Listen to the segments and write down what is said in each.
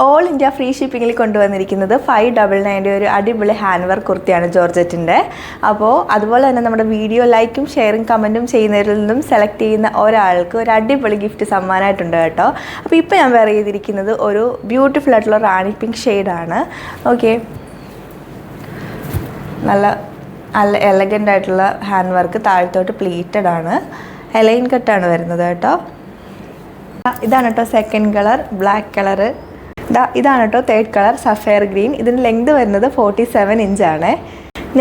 All India free ഷിപ്പിങ്ങിൽ കൊണ്ടുവന്നിരിക്കുന്നത് 599 ഒരു അടിപൊളി ഹാൻഡ് വർക്ക് കുർത്തിയാണ് ജോർജറ്റിൻ്റെ. അപ്പോൾ അതുപോലെ തന്നെ നമ്മുടെ വീഡിയോ ലൈക്കും ഷെയറും കമൻറ്റും ചെയ്യുന്നവരിൽ നിന്നും സെലക്ട് ചെയ്യുന്ന ഒരാൾക്ക് ഒരു അടിപൊളി ഗിഫ്റ്റ് സമ്മാനമായിട്ടുണ്ട് കേട്ടോ. അപ്പോൾ ഇപ്പോൾ ഞാൻ വെയർ ചെയ്തിരിക്കുന്നത് ഒരു ബ്യൂട്ടിഫുൾ ആയിട്ടുള്ള റാണി പിങ്ക് ഷെയ്ഡാണ്. ഓക്കെ, നല്ല എലഗൻ്റ് ആയിട്ടുള്ള ഹാൻഡ് വർക്ക്, താഴത്തോട്ട് പ്ലീറ്റഡ് ആണ്, എലൈൻ കട്ടാണ് വരുന്നത് കേട്ടോ. ഇതാണ് കേട്ടോ സെക്കൻഡ് കളർ, ബ്ലാക്ക് കളറ്. ഇതാണ് കേട്ടോ തേർഡ് കളർ, സഫയർ ഗ്രീൻ. ഇതിൻ്റെ ലെങ്ത് വരുന്നത് 47 ഇഞ്ചാണ്.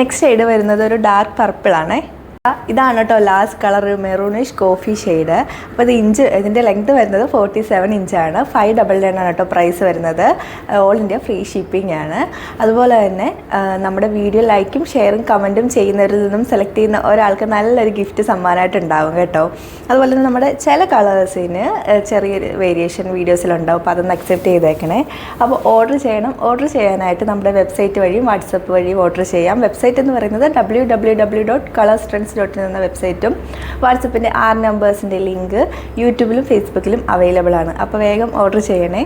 നെക്സ്റ്റ് ഷെയ്ഡ് വരുന്നത് ഒരു ഡാർക്ക് പർപ്പിളാണ്. ഇതാണ് കേട്ടോ last colour, maroonish coffee shade. അപ്പോൾ ഇതിൻ്റെ ലെങ്ത് വരുന്നത് 47 ഇഞ്ചാണ്. 599 ആണ് കേട്ടോ പ്രൈസ് വരുന്നത്. ഓൾ ഇന്ത്യ ഫ്രീ ഷിപ്പിംഗ് ആണ്. അതുപോലെ തന്നെ നമ്മുടെ വീഡിയോ ലൈക്കും ഷെയറും കമൻറ്റും ചെയ്യുന്നവരിൽ നിന്നും സെലക്ട് ചെയ്യുന്ന ഒരാൾക്ക് നല്ലൊരു ഗിഫ്റ്റ് സമ്മാനമായിട്ട് ഉണ്ടാവും കേട്ടോ. അതുപോലെ തന്നെ നമ്മുടെ ചില കളേഴ്സിന് ചെറിയൊരു വേരിയേഷൻ വീഡിയോസിലുണ്ടാവും, അപ്പോൾ അതൊന്ന് അക്സെപ്റ്റ് ചെയ്തേക്കണേ. അപ്പോൾ ഓർഡർ ചെയ്യാനായിട്ട് നമ്മുടെ വെബ്സൈറ്റ് വഴിയും വാട്സപ്പ് വഴിയും ഓർഡർ ചെയ്യാം. വെബ്സൈറ്റ് എന്ന് പറയുന്നത് www.colorstrends എന്ന വെബ്സൈറ്റും വാട്സപ്പിൻ്റെ 6 നമ്പേഴ്സിൻ്റെ ലിങ്ക് യൂട്യൂബിലും ഫേസ്ബുക്കിലും അവൈലബിൾ ആണ്. അപ്പോൾ വേഗം ഓർഡർ ചെയ്യണേ.